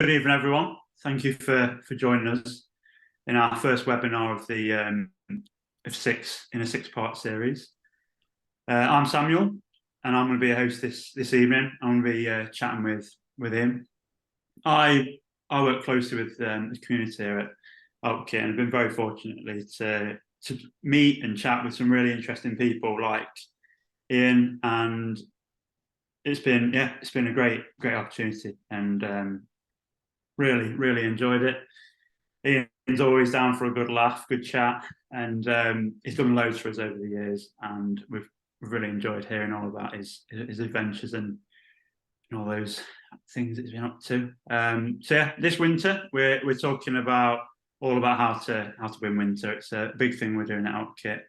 Good evening, everyone. Thank you for joining us in our first webinar of the of six in a six-part series. I'm Samuel, and I'm going to be a host this evening. I'm going to be chatting with him. I work closely with the community here at Alpkit, and I've been very fortunately to meet and chat with some really interesting people like Ian, and it's been a great opportunity, and really enjoyed it. Ian's always down for a good laugh, good chat, and he's done loads for us over the years, and we've really enjoyed hearing all about his adventures and all those things that he's been up to. So yeah, this winter we're talking all about how to win winter. It's a big thing we're doing at Alpkit,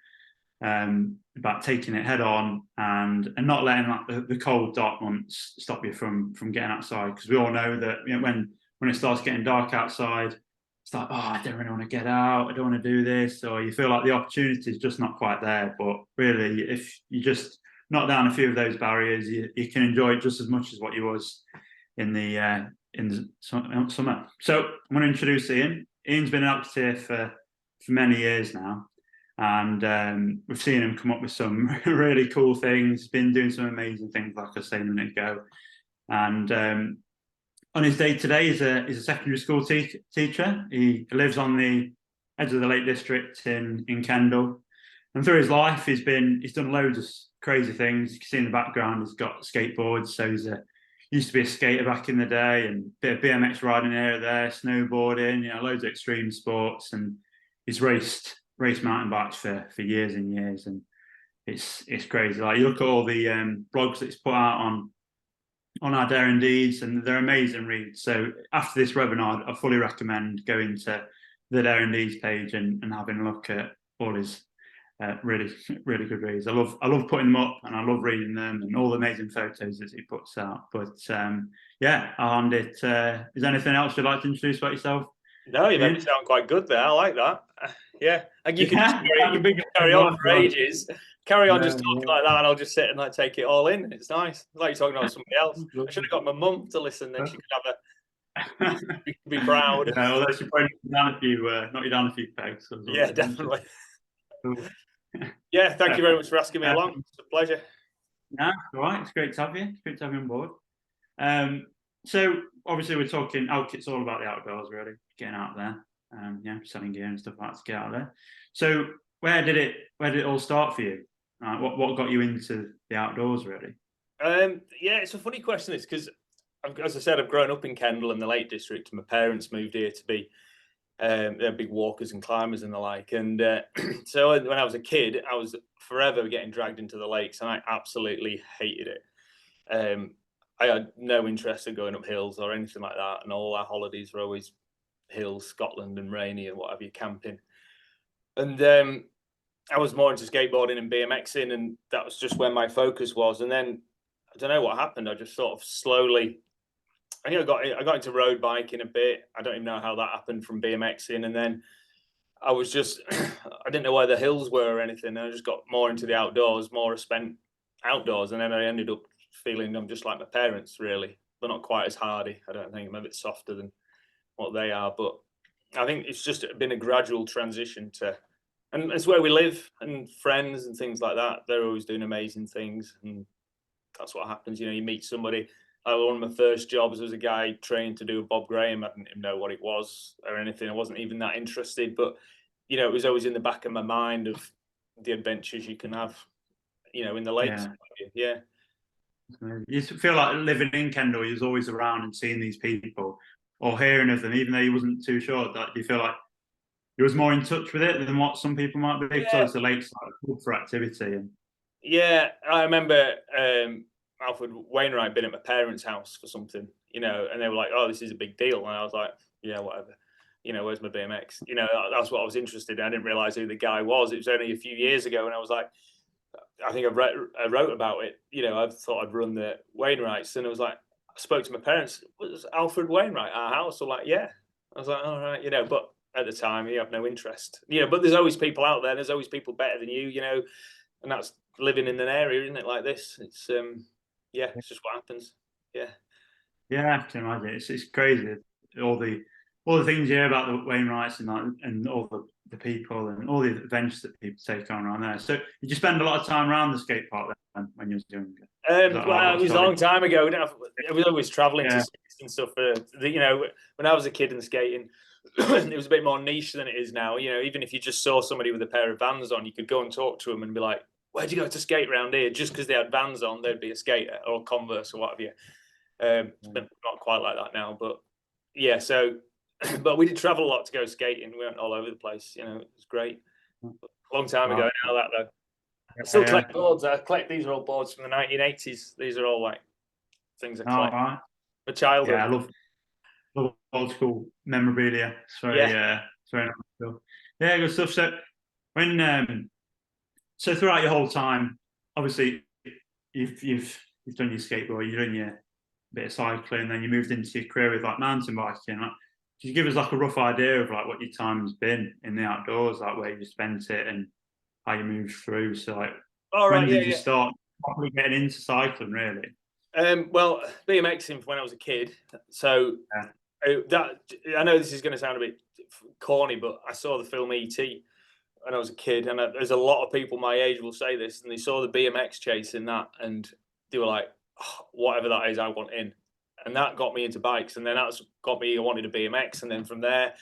about taking it head on and not letting the cold dark months stop you from getting outside, because we all know that when it starts getting dark outside, it's like, oh, I don't really want to get out, I don't want to do this, or you feel like the opportunity is just not quite there. But really, if you just knock down a few of those barriers, you can enjoy it just as much as what you was in the summer. So I'm going to introduce Ian. Ian's been an Alpkiteer for many years now, and we've seen him come up with some really cool things. He's been doing some amazing things, like I was saying a minute ago. And on his day today, he's a secondary school teacher. He lives on the edge of the Lake District in Kendal. And through his life, he's done loads of crazy things. You can see in the background, he's got skateboards. So used to be a skater back in the day, and a bit of BMX riding here or there, snowboarding, loads of extreme sports. And he's raced mountain bikes for years and years. And it's crazy. Like, you look at all the blogs that he's put out on our Daring Deeds, and they're amazing reads. So after this webinar, I fully recommend going to the Daring Deeds page and having a look at all his really good reads. I love putting them up, and I love reading them and all the amazing photos that he puts out. But yeah, I'll hand it. Is there anything else you'd like to introduce about yourself? No, you made me sound quite good there. I like that. Yeah, and you can just carry on for ages. Carry on just talking like that, and I'll just sit and take it all in. It's nice. It's like you're talking about somebody else. I should have got my mum to listen, then she could have be proud. Yeah, well, she probably knock you down a few pegs. Yeah, definitely. Yeah, thank you very much for asking me along. It's a pleasure. Yeah, all right. It's great to have you. It's great to have you on board. So obviously we're talking Alpkit's all about the outdoors, really, getting out there, selling gear and stuff like that to get out there. So where did it all start for you? What got you into the outdoors, really? Yeah, it's a funny question, this, because as I said, I've grown up in Kendal in the Lake District, and my parents moved here to be they're big walkers and climbers and the like. And so when I was a kid, I was forever getting dragged into the lakes, and I absolutely hated it. I had no interest in going up hills or anything like that, and all our holidays were always hills, Scotland and rainy and what have you, camping. And I was more into skateboarding and BMXing, and that was just where my focus was. And then I don't know what happened. I just sort of slowly, I got into road biking a bit. I don't even know how that happened from BMXing. And then I was just, I didn't know where the hills were or anything. I just got more into the outdoors, more spent outdoors. And then I ended up feeling I'm just like my parents, really, but not quite as hardy. I don't think I'm a bit softer than what they are. But I think it's just been a gradual transition to, and it's where we live, and friends and things like that. They're always doing amazing things, and that's what happens. You meet somebody. One of my first jobs was a guy trained to do a Bob Graham. I didn't even know what it was or anything. I wasn't even that interested, but it was always in the back of my mind of the adventures you can have, in the lakes. Yeah. You feel like living in Kendal, you was always around and seeing these people or hearing of them, even though you wasn't too sure. That you feel like you was more in touch with it than what some people might be. So it's the lakes for activity. Yeah, I remember Alfred Wainwright being at my parents' house for something, and they were like, "Oh, this is a big deal," and I was like, "Yeah, whatever." Where's my BMX? That's what I was interested in. I didn't realize who the guy was. It was only a few years ago, and I was like, I think I wrote about it. I thought I'd run the Wainwrights, and I was like, I spoke to my parents. Was Alfred Wainwright our house? Or like, yeah. I was like, all right, but at the time you have no interest. But there's always people out there. There's always people better than you. And that's living in an area, isn't it? Like this, it's it's just what happens. Yeah. Yeah, I can imagine. It's crazy. all the things you hear about the Wainwrights and all the people and all the adventures that people take on around there. So did you spend a lot of time around the skate park then when you was younger? Well, it was a long time ago. I was always travelling to skates and stuff. When I was a kid and skating, it was a bit more niche than it is now. Even if you just saw somebody with a pair of Vans on, you could go and talk to them and be like, "Where'd you go to skate around here?" Just because they had Vans on, they'd be a skater or Converse or what have you. It's not quite like that now, but yeah. So, but we did travel a lot to go skating. We went all over the place. It was great. A long time ago now, that though. I still collect boards. These are all boards from the 1980s. These are all like things I collect for childhood. Yeah, I love old school memorabilia. It's very nice stuff. Yeah, good stuff. So so throughout your whole time, obviously you've done your skateboard, you've done your bit of cycling, then you moved into your career with like mountain biking. Like, could you give us like a rough idea of like what your time's been in the outdoors, like where you spent it and how you moved through? So like, when did you start probably getting into cycling, really? Well, BMXing when I was a kid. So I know this is going to sound a bit corny, but I saw the film E.T. when I was a kid, and there's a lot of people my age will say this, and they saw the BMX chase in that, and they were like, oh, whatever that is, I want in. And that got me into bikes, and then that's got me, I wanted a BMX, and then from there,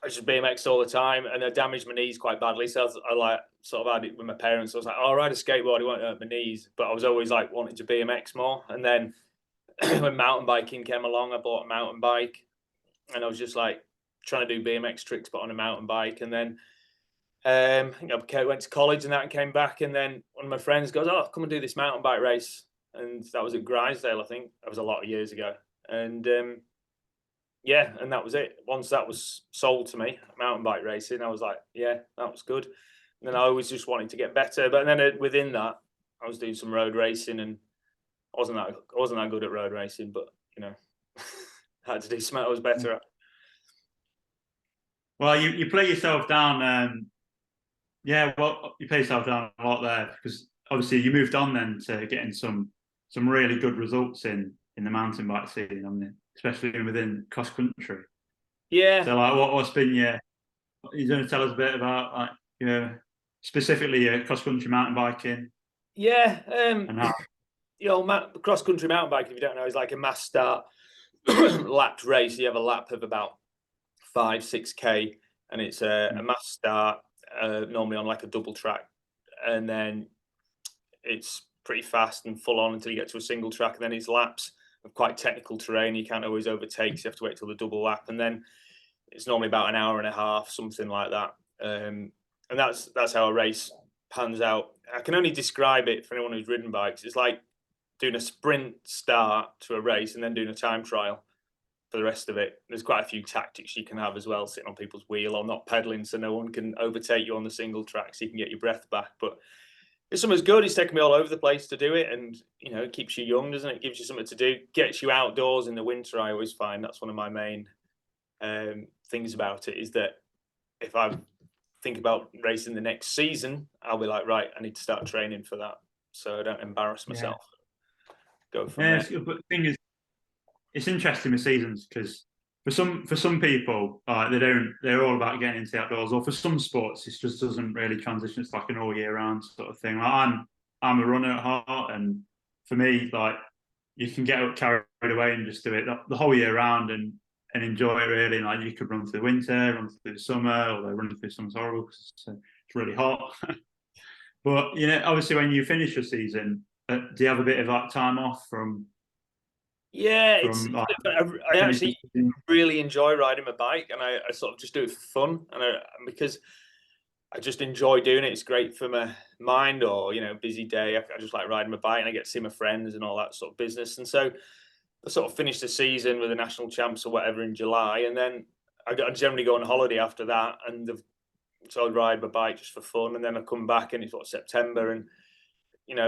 I just BMX all the time, and I damaged my knees quite badly. So I like sort of had it with my parents. I was like, "Oh, I'll ride a skateboard. I won't hurt my knees." But I was always like wanting to BMX more. And then when mountain biking came along, I bought a mountain bike, and I was just like trying to do BMX tricks, but on a mountain bike. And then I went to college and that, and came back. And then one of my friends goes, "Oh, come and do this mountain bike race." And that was at Grisdale, I think. That was a lot of years ago. And yeah, and that was it. Once that was sold to me, mountain bike racing, I was like, yeah, that was good. And then I always just wanted to get better. But then within that, I was doing some road racing, and I wasn't that good at road racing, but I had to do something I was better at. Well, you play yourself down. Well, you play yourself down a lot there because obviously you moved on then to getting some really good results in the mountain bike scene. I mean, especially within cross country. Yeah. So, like, what's been your? You're going to tell us a bit about, like, specifically cross country mountain biking. Yeah. And how... cross country mountain biking, if you don't know, is like a mass start lapped race. You have a lap of about 5-6K, and it's a mass start, normally on like a double track, and then it's pretty fast and full on until you get to a single track, and then it's laps of quite technical terrain. You can't always overtake, so you have to wait till the double lap, and then it's normally about an hour and a half, something like that. And that's how a race pans out. I can only describe it for anyone who's ridden bikes. It's like doing a sprint start to a race and then doing a time trial for the rest of it. There's quite a few tactics you can have as well, sitting on people's wheel or not pedaling so no one can overtake you on the single track, so you can get your breath back. But it's something good. It's taken me all over the place to do it, and it keeps you young, doesn't it? It gives you something to do, gets you outdoors in the winter. I always find that's one of my main things about it, is that if I think about racing the next season, I'll be like, right, I need to start training for that, so I don't embarrass myself. Go from there. But the thing is, it's interesting with seasons because for some people, they're all about getting into the outdoors, or for some sports, it just doesn't really transition. It's like an all year round sort of thing. Like I'm a runner at heart, and for me, like, you can get carried away and just do it the whole year round and enjoy it really. Like, you could run through the winter, run through the summer, although running through summer's horrible because it's really hot. But obviously, when you finish your season, do you have a bit of like time off from? Yeah, I actually really enjoy riding my bike, and I sort of just do it for fun, and because I just enjoy doing it. It's great for my mind, or busy day. I just like riding my bike, and I get to see my friends and all that sort of business. And so I sort of finished the season with the national champs or whatever in July, and then I generally go on holiday after that, and so I'd ride my bike just for fun, and then I come back, and it's September, and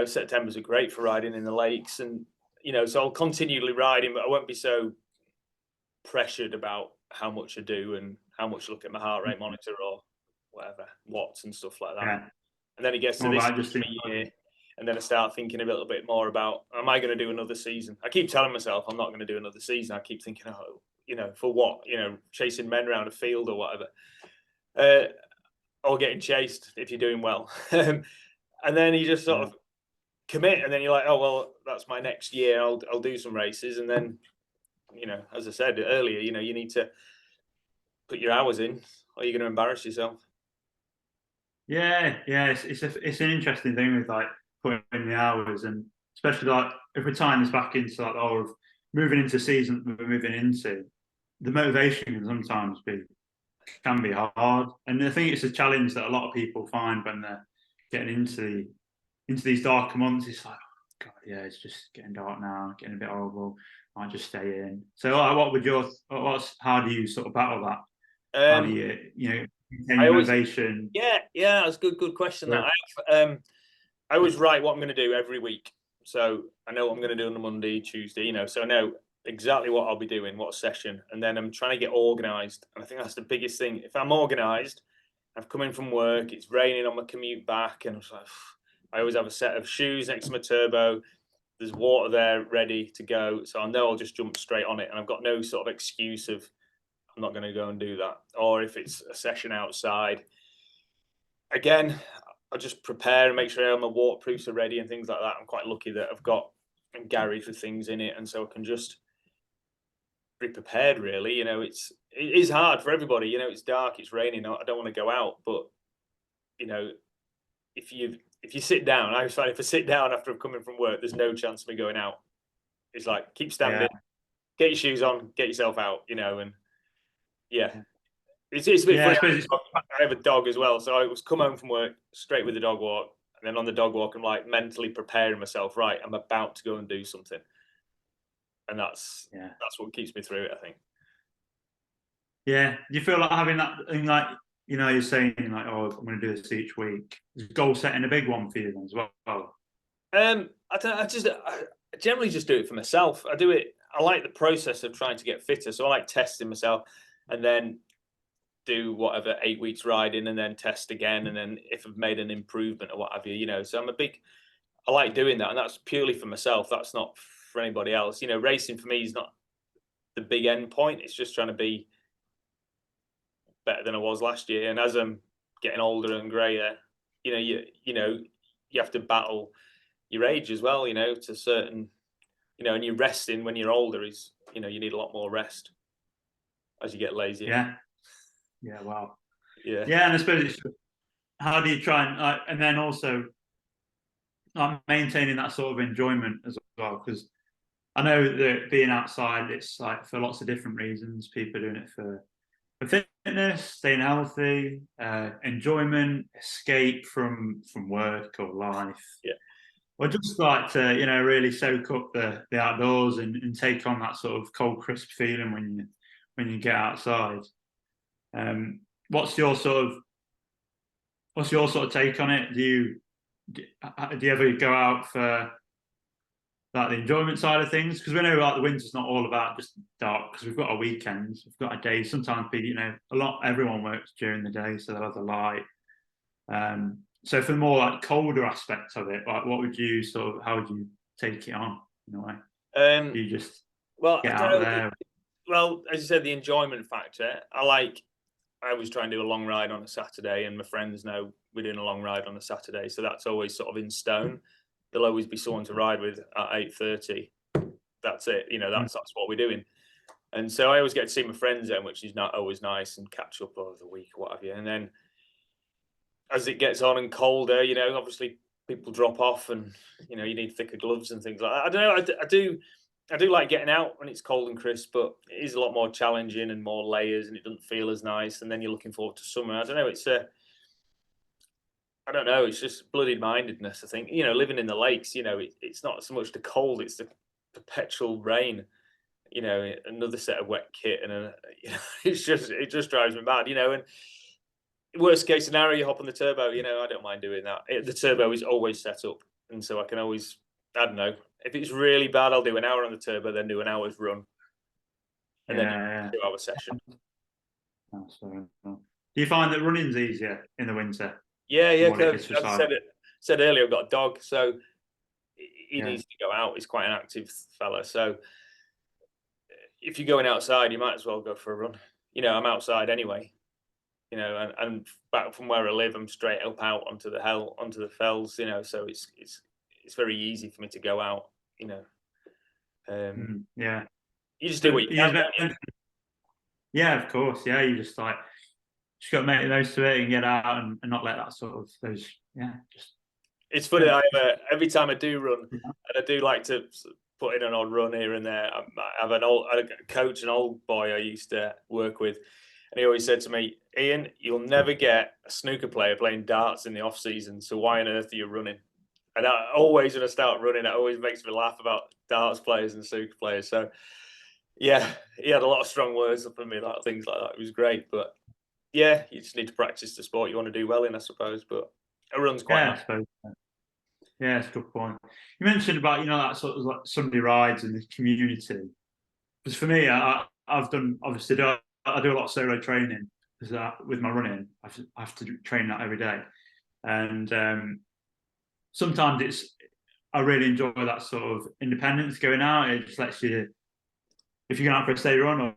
September's are great for riding in the lakes, and so I'll continually riding, but I won't be so pressured about how much I do and how much I look at my heart rate monitor or whatever, watts and stuff like that. Yeah. And then it gets to this year, and then I start thinking a little bit more about, am I going to do another season? I keep telling myself I'm not going to do another season. I keep thinking, for what? Chasing men around a field or whatever, or getting chased if you're doing well. And then you just sort of commit, and then you're like, oh well, that's my next year. I'll do some races, and then as I said earlier, you need to put your hours in, or you're going to embarrass yourself. Yeah, it's an interesting thing with like putting in the hours, and especially like if we're tying this back into like of moving into season we're moving into, the motivation can be hard, and I think it's a challenge that a lot of people find when they're getting into these darker months. It's like, oh, God, yeah, it's just getting dark now, getting a bit horrible. I might just stay in. So, how do you sort of battle that? How do you maintain motivation? Yeah, that's a good question. Yeah. That I always write what I'm going to do every week, so I know what I'm going to do on the Monday, Tuesday. So I know exactly what I'll be doing, what session, and then I'm trying to get organised. And I think that's the biggest thing. If I'm organised, I've come in from work, it's raining on my commute back, and I always have a set of shoes next to my turbo. There's water there ready to go, so I know I'll just jump straight on it, and I've got no sort of excuse of I'm not going to go and do that. Or if it's a session outside, again, I'll just prepare and make sure all my waterproofs are ready and things like that. I'm quite lucky that I've got a garage with things in it, and so I can just be prepared. Really, it is hard for everybody. It's dark, it's raining. I don't want to go out, but if you sit down, I always find if I sit down after I'm coming from work, there's no chance of me going out. It's like keep standing, get your shoes on, get yourself out. And it's a bit funny. I have a dog as well, so I was come home from work straight with the dog walk, and then on the dog walk, I'm like mentally preparing myself. Right, I'm about to go and do something, and that's what keeps me through it, I think. Yeah, do you feel like having that thing, like you're saying like, oh, I'm going to do this each week? Is goal setting a big one for you then as well? I generally just do it for myself. I like the process of trying to get fitter, so I like testing myself, and then do whatever 8 weeks riding, and then test again, and then if I've made an improvement or what have you. So I like doing that, and that's purely for myself. That's not for anybody else. Racing for me is not the big end point. It's just trying to be better than I was last year. And as I'm getting older and greyer, you have to battle your age as well. To certain, and you're resting when you're older is, you need a lot more rest as you get lazier. Yeah, wow. Yeah, and I suppose it's how do you try and then also maintaining that sort of enjoyment as well, because I know that being outside, it's like for lots of different reasons. People are doing it for fitness, staying healthy, enjoyment, escape from work or life. Yeah. Or just like to really soak up the outdoors and take on that sort of cold, crisp feeling when you get outside. What's your sort of take on it? Do you ever go out for like the enjoyment side of things? Because we know like the winter's not all about just dark, because we've got our weekends, we've got our days. Sometimes everyone works during the day, so they'll have the light. So for the more like colder aspects of it, like how would you take it on in a way? Do you just get out there? Well, as you said, the enjoyment factor. I always try and do a long ride on a Saturday, and my friends know we're doing a long ride on a Saturday, so that's always sort of in stone. There'll always be someone to ride with at 8:30. That's it. That's what we're doing. And so I always get to see my friends then, which is not always nice, and catch up over the week or what have you. And then as it gets on and colder, obviously people drop off, and you need thicker gloves and things like that. I don't know. I do like getting out when it's cold and crisp, but it is a lot more challenging and more layers, and it doesn't feel as nice. And then you're looking forward to summer. I don't know. I don't know. It's just bloodied mindedness. I think living in the lakes. It's not so much the cold; it's the perpetual rain. Another set of wet kit, and it just drives me mad. And worst case scenario, you hop on the turbo. I don't mind doing that. The turbo is always set up, and so I can always. I don't know. If it's really bad, I'll do an hour on the turbo, then do an hour's run, and then a 2-hour session. Do you find that running's easier in the winter? Yeah. As I said earlier, I've got a dog, so he needs to go out. He's quite an active fella, so if you're going outside, you might as well go for a run. You know, I'm outside anyway. You know, and back from where I live, I'm straight up out onto the fells. You know, so it's very easy for me to go out. You know, yeah. you just do what you can. Don't you? Yeah, of course. Yeah, you just got to make the most of it and get out and not let that sort of just. It's funny. Every time I do run, and I do like to put in an odd run here and there. I have a coach, an old boy I used to work with, and he always said to me, "Ian, you'll never get a snooker player playing darts in the off season. So why on earth are you running?" And always when I start running, it always makes me laugh about darts players and snooker players. So yeah, he had a lot of strong words for me, like things like that. It was great, but yeah, you just need to practice the sport you want to do well in, I suppose. But a run's quite nice. I suppose. Yeah, it's a good point. You mentioned about that sort of like Sunday rides in the community. Because for me, I've done obviously I do a lot of solo training because with my running, I have to train that every day, and sometimes I really enjoy that sort of independence going out. It just lets you, if you're going out for a steady run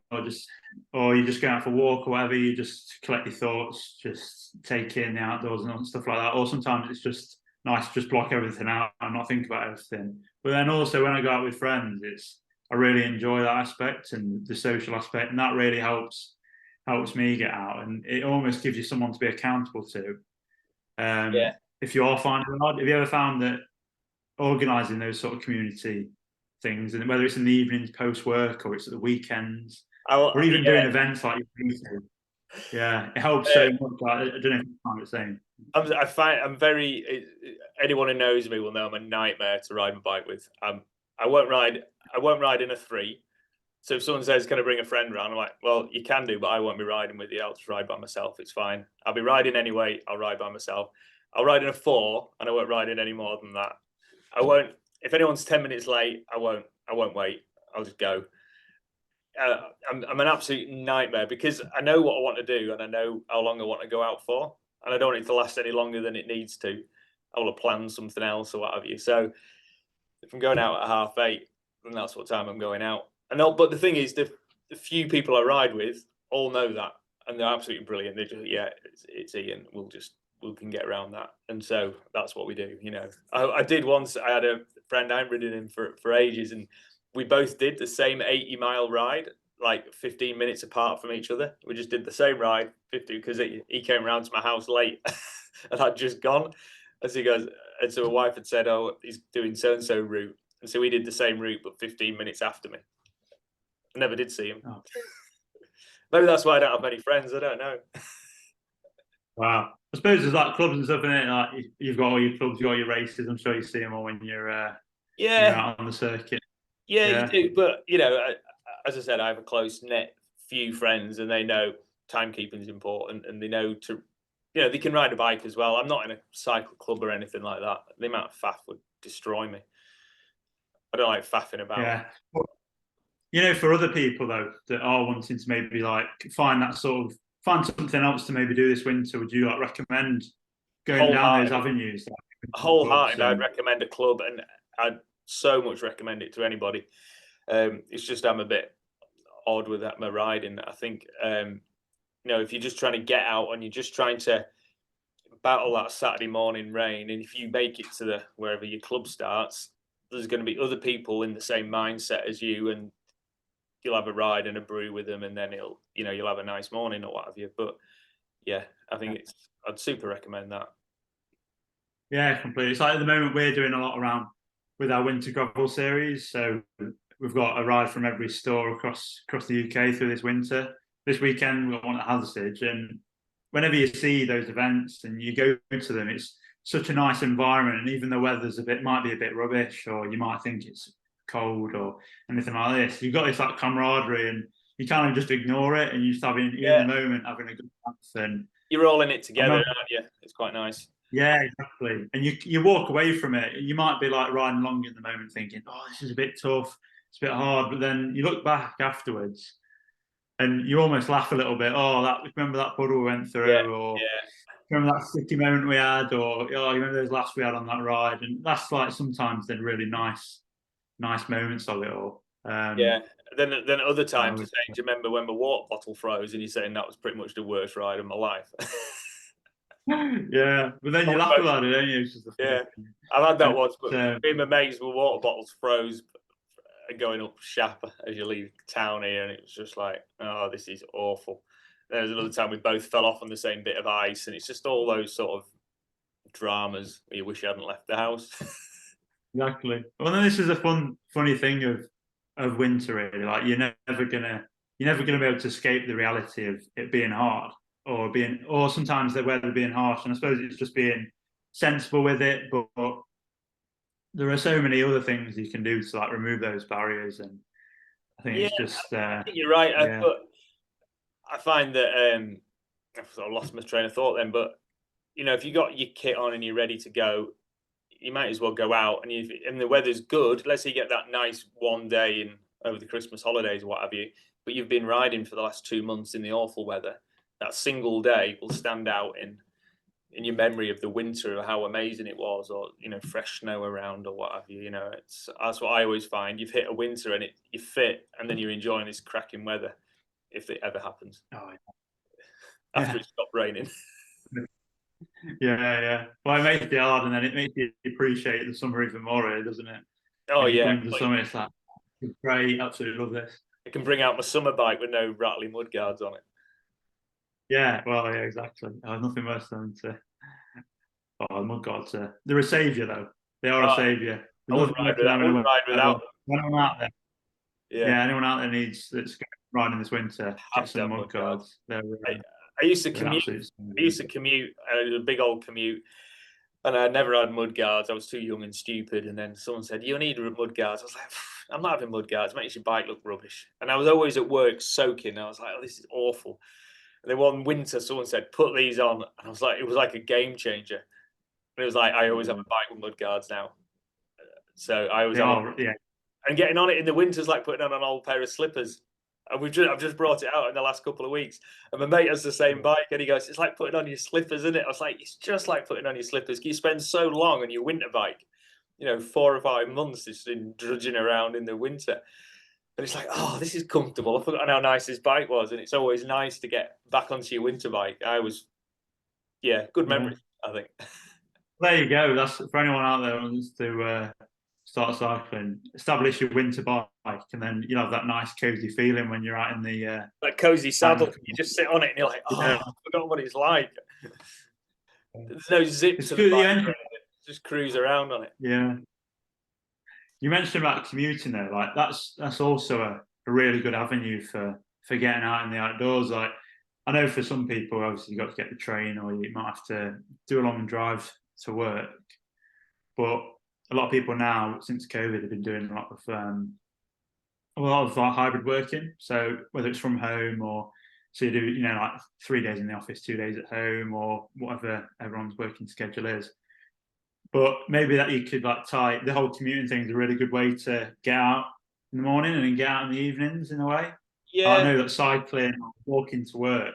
or you just go out for a walk or whatever, you just collect your thoughts, just take in the outdoors and stuff like that. Or sometimes it's just nice to just block everything out and not think about everything. But then also when I go out with friends, I really enjoy that aspect and the social aspect, and that really helps me get out, and it almost gives you someone to be accountable to. If you are finding it hard, have you ever found that organising those sort of community things, and whether it's in the evenings post work or it's at the weekends, or even doing events like you do, it helps so much. I don't know if you find the same. I find I'm very. Anyone who knows me will know I'm a nightmare to ride my bike with. I won't ride in a 3. So if someone says, "Can I bring a friend around?" I'm like, "Well, you can do, but I won't be riding with you. I'll just ride by myself. It's fine. I'll be riding anyway. I'll ride by myself. I'll ride in a 4, and I won't ride in any more than that. I won't. If anyone's 10 minutes late, I won't wait. I'll just go. I'm an absolute nightmare because I know what I want to do and I know how long I want to go out for, and I don't want it to last any longer than it needs to. I will have planned something else or what have you. So if I'm going out at 8:30, then that's what time I'm going out. But the thing is, the few people I ride with all know that, and they're absolutely brilliant. They just, it's Ian. We can get around that, and so that's what we do. You know, I did once. I had a friend I hadn't ridden him for ages, and we both did the same 80-mile ride, like 15 minutes apart from each other. We just did the same ride, 50, because he came around to my house late, and I'd just gone. As he goes, and so my wife had said, "Oh, he's doing so and so route," and so we did the same route, but 15 minutes after me. I never did see him. Oh. Maybe that's why I don't have many friends. I don't know. Wow. I suppose there's like clubs and stuff in it. Like you've got all your clubs, you've got your races. I'm sure you see them all when you're out on the circuit. Yeah, you do. But as I said, I have a close knit few friends, and they know timekeeping is important, and they know they can ride a bike as well. I'm not in a cycle club or anything like that. The amount of faff would destroy me. I don't like faffing about. Yeah. Well, for other people though that are wanting to maybe like find something else to maybe do this winter, would you recommend going down those avenues? Wholeheartedly, I'd recommend a club, and I'd so much recommend it to anybody. It's just I'm a bit odd with my riding. I think if you're just trying to get out and you're just trying to battle that Saturday morning rain, and if you make it to wherever your club starts, there's going to be other people in the same mindset as you, and you'll have a ride and a brew with them, and then you'll have a nice morning or what have you. But yeah, I think I'd super recommend that. Yeah, completely. It's like at the moment we're doing a lot around with our winter gravel series. So we've got a ride from every store across the UK through this winter. This weekend we've got one at Hathersage, and whenever you see those events and you go to them, it's such a nice environment. And even the weather's might be a bit rubbish, or you might think it's cold or anything like this, you've got this camaraderie, and you kind of just ignore it, and you're just in the moment having a good laugh, and you're all in it together, aren't you? It's quite nice. Yeah, exactly. And you walk away from it, you might be riding along in the moment thinking, "Oh, this is a bit tough, it's a bit hard," but then you look back afterwards and you almost laugh a little bit. Oh, remember that puddle we went through, or remember that sticky moment we had, or you remember those laughs we had on that ride. And that's sometimes the really nice moments of it all. Then other times you're saying, do you remember when my water bottle froze? And you're saying that was pretty much the worst ride of my life. Yeah, but then you laugh about it, don't you? It's just yeah, I've had that and, once, but me and my mates, my water bottles froze going up Shapper as you leave town here, and it was just like, oh, this is awful. There was another time we both fell off on the same bit of ice, and it's just all those sort of dramas where you wish you hadn't left the house. Exactly. Well, then this is a funny thing of winter, really. Like you're never gonna be able to escape the reality of it being hard, or sometimes the weather being harsh. And I suppose it's just being sensible with it. But there are so many other things you can do to like remove those barriers, and I think Yeah, it's just. I think you're right, Yeah. but I find that I've sort of lost my train of thought then. But if you got your kit on and you're ready to go, you might as well go out. And the weather's good. Let's say you get that nice one day in over the Christmas holidays or what have you. But you've been riding for the last 2 months in the awful weather. That single day will stand out in your memory of the winter, of how amazing it was, or fresh snow around or what have you. That's what I always find. You've hit a winter and you're fit, and then you're enjoying this cracking weather, if it ever happens. Oh, yeah. After it stopped raining. Yeah. Well, it makes it hard, and then it makes you appreciate the summer even more, really, doesn't it? Oh yeah, the summer, it's like it's great. Absolutely love this. I can bring out my summer bike with no rattly mud guards on it. Yeah, well, yeah, exactly. Nothing worse than to. Oh, mud guards. They're a saviour, though. They are a saviour. I wouldn't ride without them. Anyone out there? Yeah, anyone out there that's riding this winter, get some mud guards. I used to commute. It was a big old commute, and I never had mud guards. I was too young and stupid. And then someone said, "You need mud guards." I was like, "I'm not having mud guards. It makes your bike look rubbish." And I was always at work soaking. I was like, "Oh, this is awful." And then one winter, someone said, "Put these on," and I was like, it was like a game changer. And it was like, I always have a bike with mud guards now. So I always and getting on it in the winter is like putting on an old pair of slippers. And I've just brought it out in the last couple of weeks. And my mate has the same bike, and he goes, "It's like putting on your slippers, isn't it?" I was like, "It's just like putting on your slippers. You spend so long on your winter bike, 4 or 5 months just in drudging around in the winter." And it's like, oh, this is comfortable. I forgot how nice this bike was, and it's always nice to get back onto your winter bike. Good memories, I think. There you go. That's for anyone out there who wants to start cycling. Establish your winter bike, and then you'll have that nice, cozy feeling when you're out in the that cozy saddle. You just sit on it, and you're like, oh, I forgot what it's like. There's no zip to the bike. Just cruise around on it. Yeah. You mentioned about commuting there. Like that's also a really good avenue for getting out in the outdoors. Like I know for some people, obviously, you've got to get the train, or you might have to do a long drive to work. But a lot of people now, since COVID, have been doing a lot of hybrid working. So whether it's from home, or so you do, like 3 days in the office, 2 days at home, or whatever everyone's working schedule is. But maybe that you could like tie the whole commuting thing is a really good way to get out in the morning and then get out in the evenings in a way. Yeah, I know that cycling, walking to work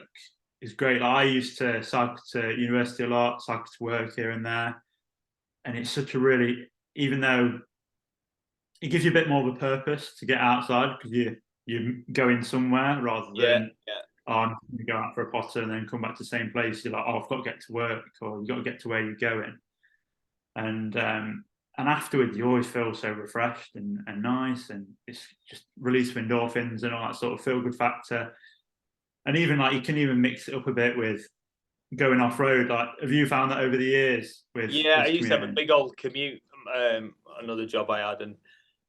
is great. Like I used to cycle to university a lot, cycle to work here and there, and it's such a really, even though it gives you a bit more of a purpose to get outside because you're going somewhere rather than I'm going to go out for a potter and then come back to the same place. You're like, oh, I've got to get to work, or you've got to get to where you're going. And afterwards, you always feel so refreshed and nice, and it's just release of endorphins and all that sort of feel good factor. And even like you can even mix it up a bit with going off road. Like, have you found that over the years? I used to have a big old commute. Another job I had, and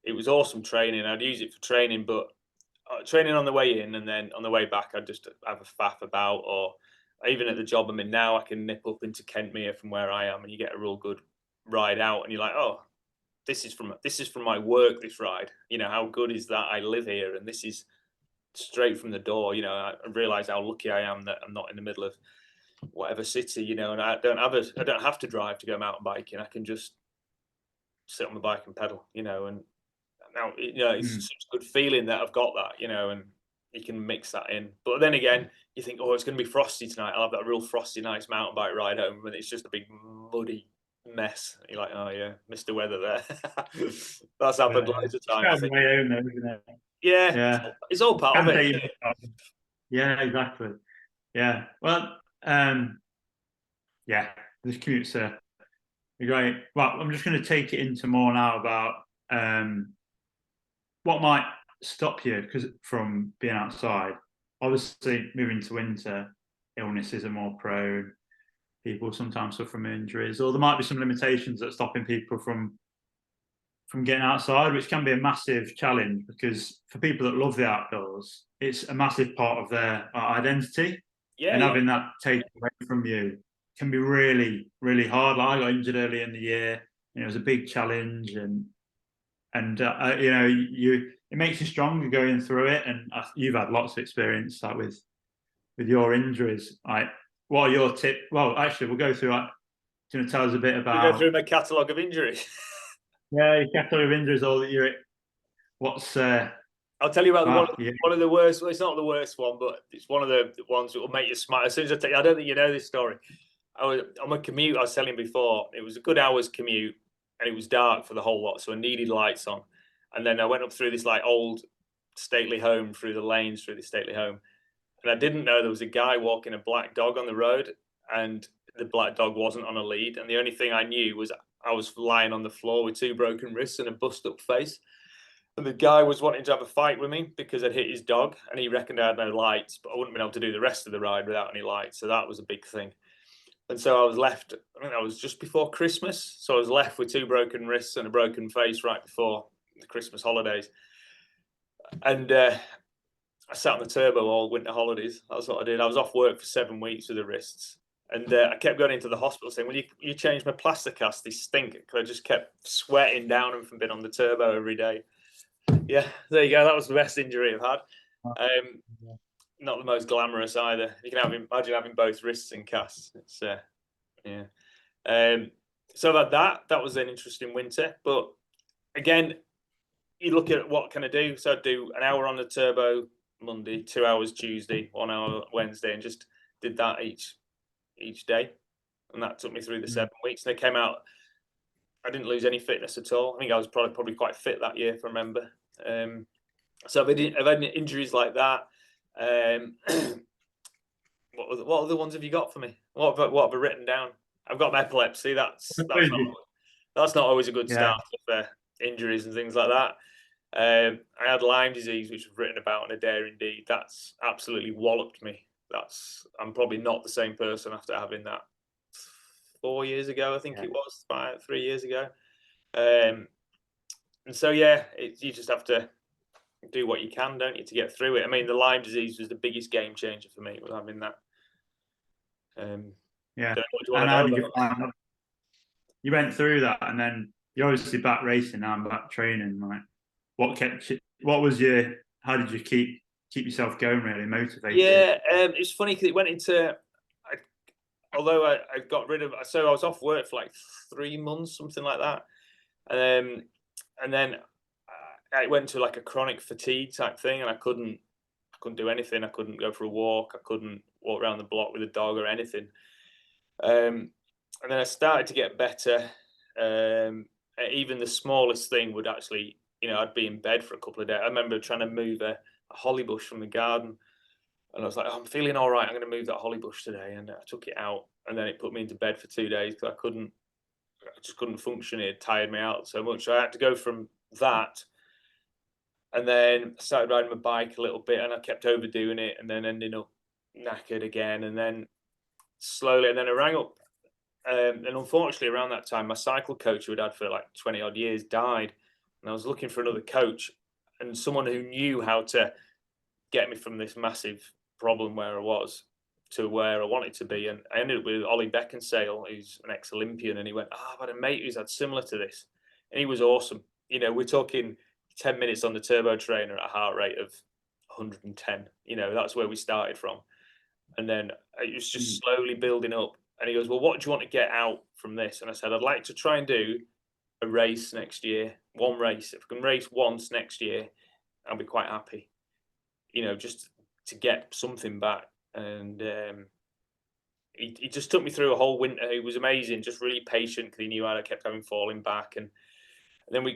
it was awesome training. I'd use it for training, but training on the way in, and then on the way back, I'd just have a faff about. Or even at the job I'm in now, I can nip up into Kentmere from where I am, and you get a real good ride out, and you're like, oh, this is from my work, this ride. How good is that? I live here, and this is straight from the door. I realize how lucky I am that I'm not in the middle of whatever city, and I don't have to drive to go mountain biking. I can just sit on the bike and pedal, and now it's such a good feeling that I've got that, and you can mix that in. But then again, you think, oh, it's going to be frosty tonight. I'll have that real frosty, nice mountain bike ride home, and it's just a big muddy mess. You're like, oh yeah, missed the weather there. That's happened loads of times. Way home, though, isn't it? Yeah, Yeah. it's all part of Can it. take you- Yeah, exactly. Yeah. Well, yeah, the commutes are great. Well, I'm just going to take it into more now about what might stop you from being outside. Obviously, moving to winter, illnesses are more prone. People sometimes suffer from injuries, or there might be some limitations that are stopping people from getting outside, which can be a massive challenge because for people that love the outdoors, it's a massive part of their identity. Yeah, And yeah. having that taken away from you can be really, really hard. Like I got injured early in the year, and it was a big challenge, and you know, it makes you stronger going through it. And you've had lots of experience like with your injuries. Like, what are your tips? Well, actually, we'll go through. Like, do you want to tell us a bit We go through about my catalogue of injuries. your category of injuries, or that you're what's I'll tell you about yeah. one of the worst. Well, it's not the worst one, but it's one of the ones that will make you smile. As soon as I tell you, I don't think you know this story. I was on a commute. I was telling before. It was a good hour's commute, and it was dark for the whole lot, so I needed lights on. And then I went up through this like old stately home, through the lanes, through the stately home, and I didn't know there was a guy walking a black dog on the road, and the black dog wasn't on a lead. And the only thing I knew was I was lying on the floor with 2 broken wrists and a bust-up face. And the guy was wanting to have a fight with me because I'd hit his dog, and he reckoned I had no lights, but I wouldn't have been able to do the rest of the ride without any lights. So that was a big thing. And so I was left, I think that was just before Christmas. So I was left with 2 broken wrists and a broken face right before the Christmas holidays. And I sat on the turbo all winter holidays. That's what I did. I was off work for 7 weeks with the wrists. And I kept going into the hospital saying, "Well, you changed my plaster cast. They stink." Because I just kept sweating down them from being on the turbo every day. Yeah, there you go. That was the best injury I've had. Not the most glamorous either. You can imagine having both wrists in casts. It's yeah. So about that was an interesting winter. But again, you look at what can I do. So I'd do an hour on the turbo Monday, 2 hours Tuesday, 1 hour Wednesday, and just did that each day. And that took me through the 7 weeks. And I came out. I didn't lose any fitness at all. I think I was probably quite fit that year, if I remember. So I've had injuries like that. What other ones have you got for me? What have I written down? I've got epilepsy. That's not always a good start for injuries and things like that. I had Lyme disease, which I've written about in a Dare Indeed. That's absolutely walloped me. I'm probably not the same person after having that 4 years ago. I think it was 3 years ago. And so yeah, you just have to do what you can, don't you, to get through it. I mean, the Lyme disease was the biggest game changer for me, was having that. Yeah. What do you want And to how know did you about? find you went through that, and then you're obviously back racing now and back training. Like, what was your? How did you keep yourself going? Really motivated? Yeah, it's funny because it went into. Although I got rid of, so I was off work for like 3 months, something like that, and then I went to like a chronic fatigue type thing, and I couldn't do anything. I couldn't go for a walk. I couldn't walk around the block with a dog or anything. And then I started to get better. Even the smallest thing would actually, I'd be in bed for a couple of days. I remember trying to move a holly bush from the garden, and I was like, "Oh, I'm feeling all right. I'm going to move that holly bush today." And I took it out, and then it put me into bed for 2 days because I just couldn't function. It tired me out so much. So I had to go from that, and then I started riding my bike a little bit, and I kept overdoing it, and then ending up knackered again, and then slowly, and then I rang up. And unfortunately, around that time, my cycle coach who I'd had for like 20 odd years died, and I was looking for another coach and someone who knew how to get me from this massive problem where I was to where I wanted to be. And I ended up with Ollie Beckinsale, who's an ex-Olympian, and he went, "I've had a mate who's had similar to this," and he was awesome. We're talking 10 minutes on the turbo trainer at a heart rate of 110. That's where we started from, and then it was just slowly building up. And he goes, "Well, what do you want to get out from this?" And I said, "I'd like to try and do a race next year, one race. If I can race once next year, I'll be quite happy, just to get something back." And he just took me through a whole winter. He was amazing, just really patient because he knew I kept having falling back. And then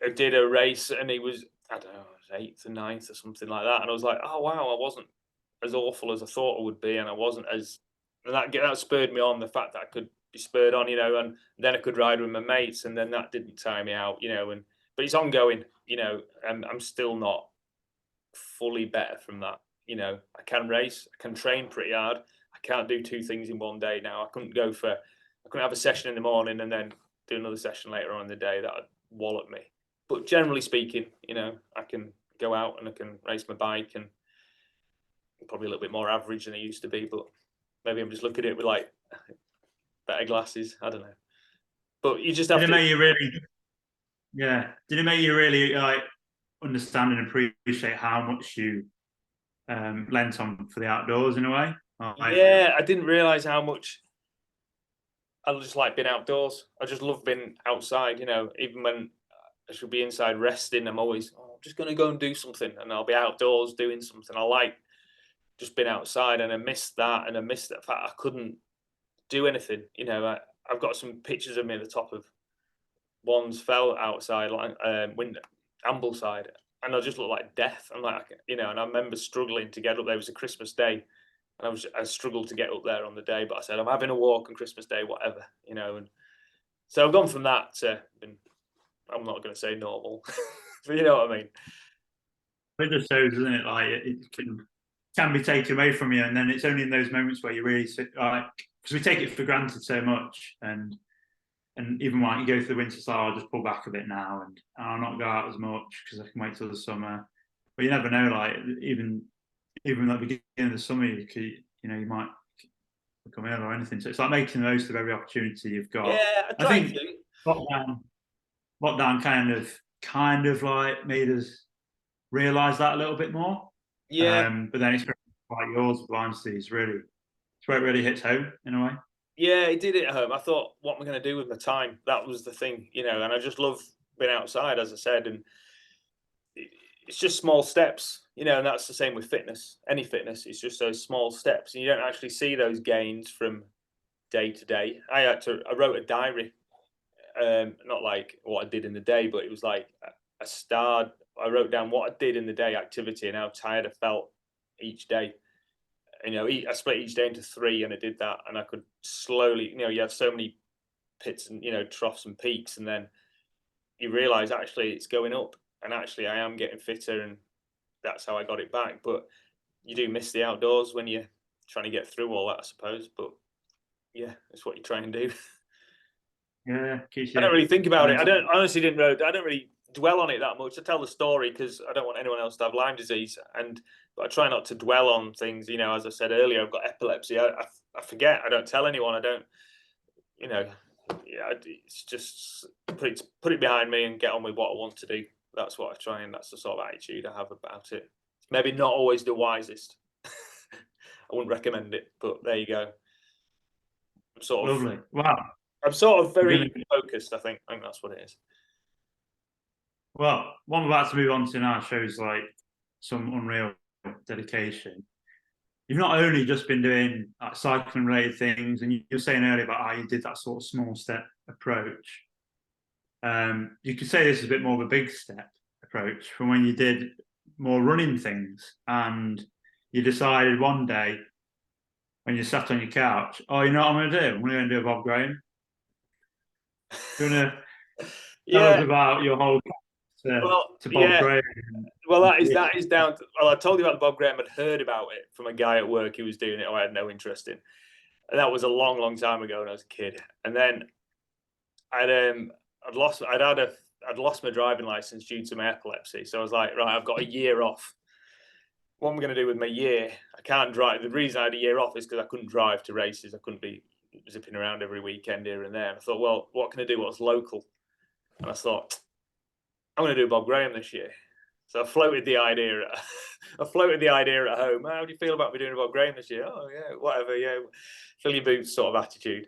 I did a race, and he was, I don't know, 8th and 9th or something like that. And I was like, oh wow, I wasn't as awful as I thought I would be, and I wasn't as, and that spurred me on, the fact that I could be spurred on, and then I could ride with my mates, and then that didn't tire me out, and but it's ongoing, and I'm still not fully better from that. I can race, I can train pretty hard. I can't do two things in one day now. I couldn't have a session in the morning and then do another session later on in the day. That would wallop me. But generally speaking, I can go out and I can race my bike, and probably a little bit more average than I used to be, but maybe I'm just looking at it with like better glasses. I don't know. But you just have Did it to. make you really? Yeah. Did it make you really like understand and appreciate how much you lent on for the outdoors in a way? Yeah, I didn't realize how much I just like being outdoors. I just love being outside. Even when I should be inside resting, I'm always, I'm just going to go and do something, and I'll be outdoors doing something. I like just being outside, and I missed that, and I missed that fact I couldn't do anything. I've got some pictures of me at the top of one's fell outside, like window, Ambleside, and I just look like death. I'm like, and I remember struggling to get up there. It was a Christmas day, and I struggled to get up there on the day, but I said, I'm having a walk on Christmas Day, whatever, and so I've gone from that to, I'm not going to say normal, but you know what I mean. It just shows, doesn't it? Like it can be taken away from you, and then it's only in those moments where you really like, because we take it for granted so much, and even when you go through the winter, so I'll just pull back a bit now, and I'll not go out as much because I can wait till the summer. But you never know, like even at the beginning of the summer, you might become ill or anything. So it's like making the most of every opportunity you've got. Yeah, I I try think to. lockdown kind of like made us realise that a little bit more. Yeah, But then it's like yours with Lyme disease, really, it's where it really hits home in a way. yeah, it did at home. I thought, what am I going to do with my time? That was the thing, and I just love being outside, as I said, and it's just small steps, and that's the same with fitness. Any fitness, it's just those small steps, and you don't actually see those gains from day to day. I wrote a diary, not like what I did in the day, but it was like I wrote down what I did in the day, activity, and how tired I felt each day. I split each day into 3, and I did that, and I could slowly, you have so many pits and troughs and peaks, and then you realize actually it's going up, and actually I am getting fitter, and that's how I got it back. But you do miss the outdoors when you're trying to get through all that, I suppose. But yeah, it's what you try and do. Yeah, I don't really think about it. I don't really dwell on it that much. I tell the story because I don't want anyone else to have Lyme disease, but I try not to dwell on things. As I said earlier, I've got epilepsy. I forget. I don't tell anyone. I don't. Yeah, it's just put it behind me and get on with what I want to do. That's what I try, and that's the sort of attitude I have about it. Maybe not always the wisest. I wouldn't recommend it, but there you go. Lovely. Wow. I'm sort of very focused. I think that's what it is. Well, what I'm about to move on to now shows like some unreal dedication. You've not only just been doing like cycling related things, and you were saying earlier about how you did that sort of small step approach. You could say this is a bit more of a big step approach from when you did more running things, and you decided one day when you sat on your couch, oh, you know what I'm going to do? I'm going to do a Bob Graham. Do you want to tell us about your whole to Bob Graham? Well, that is down to, well, I told you about the Bob Graham. I'd heard about it from a guy at work who was doing it, who I had no interest in. And that was a long, long time ago when I was a kid. And then I'd lost my driving license due to my epilepsy. So I was like, right, I've got a year off. What am I going to do with my year? I can't drive. The reason I had a year off is because I couldn't drive to races. I couldn't be zipping around every weekend here and there. And I thought, well, what can I do? What's local? And I thought, I'm going to do Bob Graham this year. So I floated the idea. At home. How do you feel about me doing Bob Graham this year? Oh yeah, whatever. Yeah, fill your boots sort of attitude.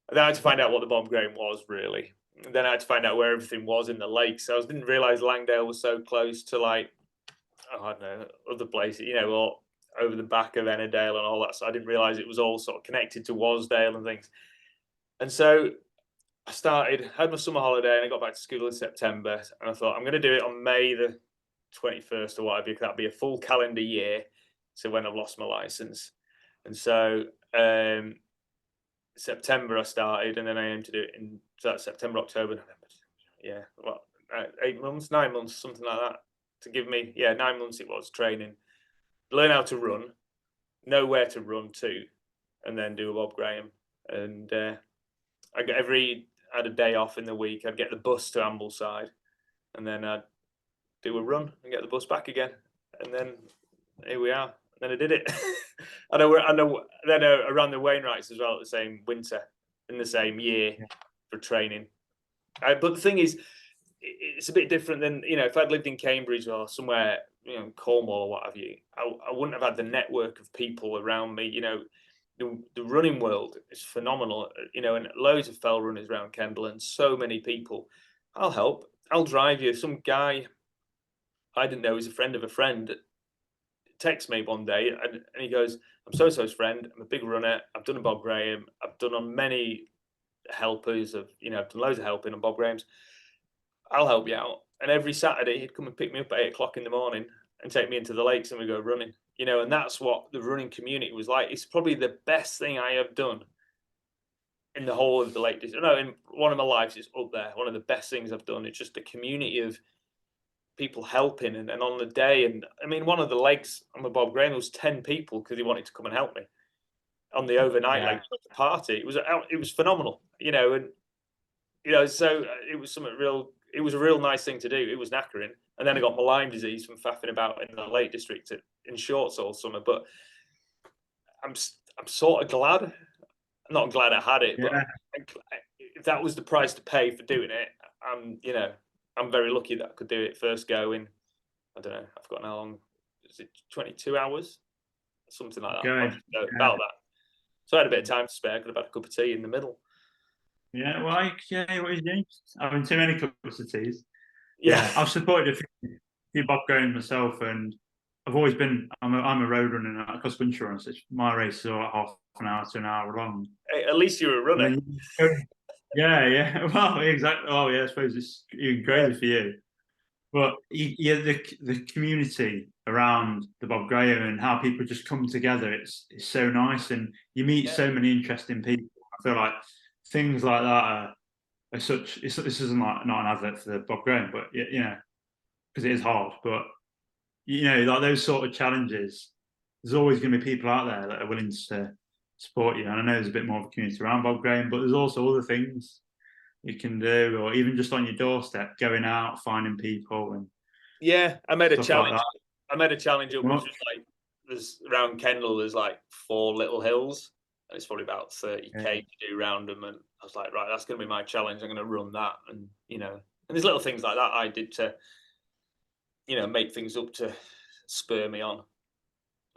And then I had to find out what the Bob Graham was really. And then I had to find out where everything was in the lakes. So I didn't realise Langdale was so close to like, I don't know, other places, or over the back of Ennerdale and all that. So I didn't realise it was all sort of connected to Wasdale and things. And so I had my summer holiday, and I got back to school in September, and I thought I'm going to do it on May the 21st or whatever. That'd be a full calendar year to when I've lost my license. And so September I started, and then I aimed to do it in September, October, November. Yeah, what, 8 months, 9 months, something like that. To give me, 9 months it was training, learn how to run, know where to run to, and then do a Bob Graham. And I had a day off in the week. I'd get the bus to Ambleside, and then I'd do a run and get the bus back again. And then here we are. And then I did it. I know. Then I ran the Wainwrights as well at the same winter in the same year for training. But the thing is, it's a bit different than, if I'd lived in Cambridge or somewhere, Cornwall or what have you, I wouldn't have had the network of people around me. The running world is phenomenal, and loads of fell runners around Kendal and so many people. I'll help. I'll drive you. Some guy I didn't know was a friend of a friend texts me one day and he goes, I'm so-and-so's friend. I'm a big runner. I've done a Bob Graham. I've done on many helpers of, I've done loads of helping on Bob Grahams. I'll help you out. And every Saturday he'd come and pick me up at 8 o'clock in the morning and take me into the lakes and we go running, and that's what the running community was like. It's probably the best thing I have done in the whole of the Lake District. No, in one of my lives, it's up there. One of the best things I've done. It's just the community of people helping and on the day. And I mean, one of the legs on the Bob Graham was 10 people because he wanted to come and help me on the overnight leg party. It was phenomenal, and so it was something real. It was a real nice thing to do. It was knackering. And then I got my Lyme disease from faffing about in the Lake District in shorts all summer. But I'm sort of glad. I'm not glad I had it, but if that was the price to pay for doing it, I'm very lucky that I could do it first go in. I don't know. I've forgotten how long. Is it 22 hours? Something like that. About that. So I had a bit of time to spare. I could have had a cup of tea in the middle. Yeah, well, what is it? Having too many cups of teas. Yeah, I've supported a few Bob Graham myself, and I've always been. I'm a road runner and a cross country runner. So my races are like half an hour to an hour long. Hey, at least you're a runner. Yeah. Well, exactly. Oh, yeah. I suppose it's even crazy for you. But the community around the Bob Graham and how people just come together, it's so nice, and you meet so many interesting people. I feel like things like that are such. This isn't like not an advert for the Bob Graham, but because it is hard. But like those sort of challenges, there's always going to be people out there that are willing to support you. And I know there's a bit more of a community around Bob Graham, but there's also other things you can do, or even just on your doorstep, going out, finding people, and I made a challenge. Like I made a challenge up, which was like there's around Kendal. There's like 4 little hills, and it's probably about 30k to do around them. And I was like, right, that's going to be my challenge. I'm going to run that, and and there's little things like that I did to, make things up to spur me on. It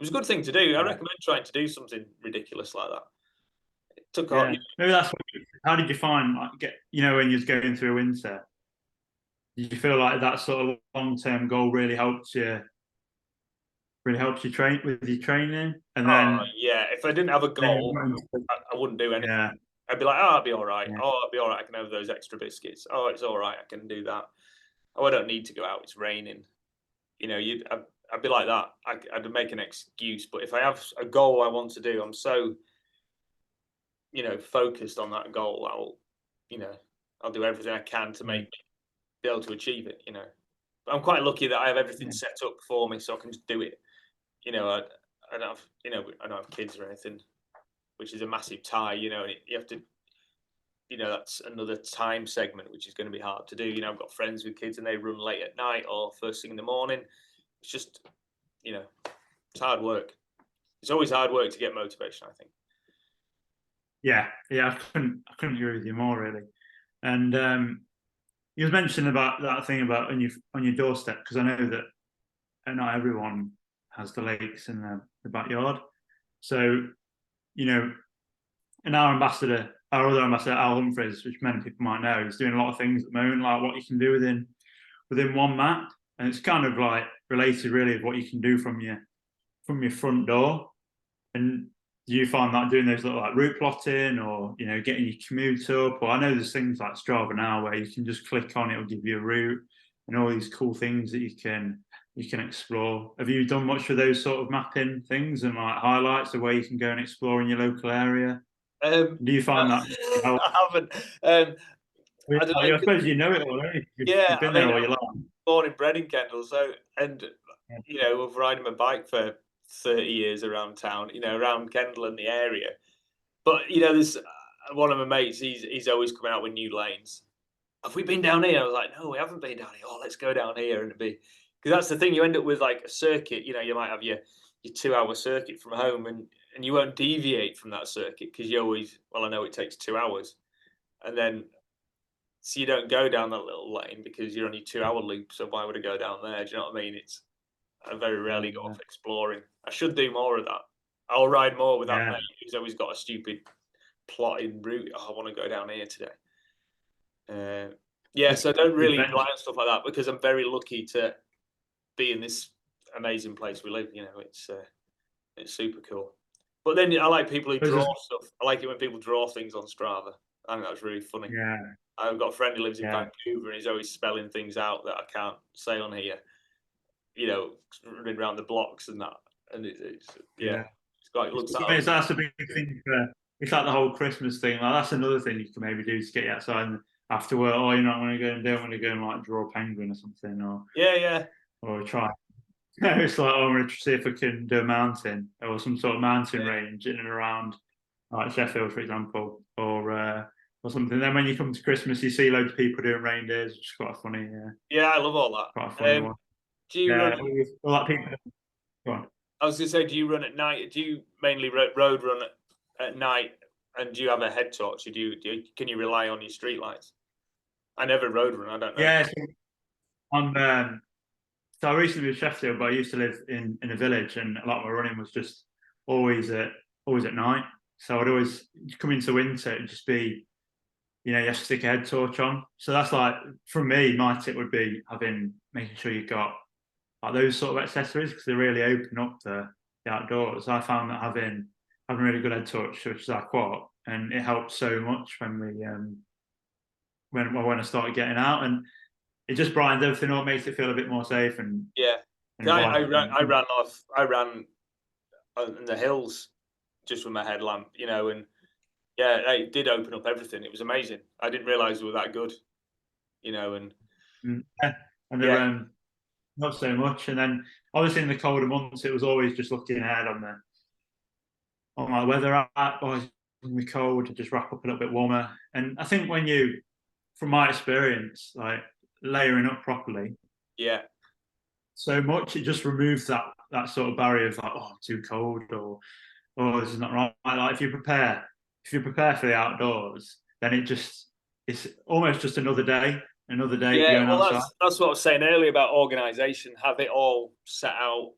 was a good thing to do. I recommend trying to do something ridiculous like that. It took on. Maybe that's how did you find when you was going through winter? Did you feel like that sort of long-term goal really helped you train with your training? And then if I didn't have a goal, I wouldn't do anything. Yeah. I'd be like, I'll be all right. Oh, I'll be all right. I can have those extra biscuits. Oh, it's all right. I can do that. Oh, I don't need to go out. It's raining. I'd be like that. I'd make an excuse. But if I have a goal I want to do, I'm so, focused on that goal. I'll do everything I can to be able to achieve it. But I'm quite lucky that I have everything set up for me, so I can just do it. I don't have kids or anything, which is a massive tie. And you have to. That's another time segment which is going to be hard to do. I've got friends with kids and they run late at night or first thing in the morning. It's just, it's hard work. It's always hard work to get motivation, I think. Yeah, I couldn't agree with you more, really. And you was mentioning about that thing about on your doorstep, because I know that not everyone has the lakes in the backyard. So, and our other ambassador, Al Humphreys, which many people might know, is doing a lot of things at the moment, like what you can do within one map, and it's kind of like related, really, of what you can do from your front door. And do you find that doing those little like route plotting, or getting your commute up? Or I know there's things like Strava now where you can just click on it, it'll give you a route, and all these cool things that you can you can explore. Have you done much of those sort of mapping things and like highlights of where you can go and explore in your local area? Do you find that help? I haven't. I don't know. I suppose you know it all, don't you? Yeah, You've been I there mean, all I'm your life. born and bred in Kendal, so and Yeah. I've riding my bike for 30 years around town, around Kendal and the area. But there's one of my mates. He's always coming out with new lanes. Have we been down here? I was like, no, we haven't been down here. Oh, let's go down here, and it'd be because that's the thing. You end up with like a circuit. You might have your 2 hour circuit from home, and you won't deviate from that circuit because you always. Well, I know it takes 2 hours, and then so you don't go down that little lane because you're only 2 hour loop. So why would I go down there? Do you know what I mean? I very rarely go Yeah. off exploring. I should do more of that. I'll ride more with that Yeah. mate who's always got a stupid plotting route. Oh, I want to go down here today. Yeah, so I don't really Adventure. rely on stuff like that because I'm very lucky to be in this amazing place we live. It's super cool. But then I like people who draw stuff. I like it when people draw things on Strava. I think that's really funny. Yeah. I've got a friend who lives in Yeah. Vancouver and he's always spelling things out that I can't say on here. Running around the blocks and that, and it's Yeah. it looks I that mean, up. that's a big thing for. It's like the whole Christmas thing. Like that's another thing you can maybe do to get you outside and after work. Oh, I'm going to go and do. I'm going to go and like draw a penguin or something, Yeah. or try. It's like, oh, I'm going to see if I can do a mountain or some sort of mountain range in and around like Sheffield, for example, or something. Then when you come to Christmas, you see loads of people doing reindeers, which is quite a funny, Yeah, I love all quite a that. funny one. Do you Yeah, run? all that people. Go on. I was going to say, do you run at night? Do you mainly road run at night? And do you have a head torch? Can you rely on your street lights? I never road run. I don't know. Yeah, so so I recently moved to Sheffield, but I used to live in a village, and a lot of my running was just always at always at night. So I'd always come into winter, it'd just be, you have to stick a head torch on. So that's like for me, my tip would be making sure you've got like those sort of accessories because they really open up the outdoors. I found that having a really good head torch, which is our quad, and it helps so much when we when I started getting out, and it just brightens everything up, makes it feel a bit more safe Yeah, and I ran. vibrant. I ran in the hills just with my headlamp. And yeah, it did open up everything. It was amazing. I didn't realize they were that good. And Yeah, and they're yeah, not so much. And then obviously in the colder months, it was always just looking ahead on my weather app. Or in the cold, to just wrap up a little bit warmer. And I think from my experience, like layering up properly, yeah. so much it just removes that sort of barrier of like, oh, too cold or oh, this is not right. Like if you prepare for the outdoors, then it's almost just another day Yeah, going well, outside. that's what I was saying earlier about organisation. Have it all set out.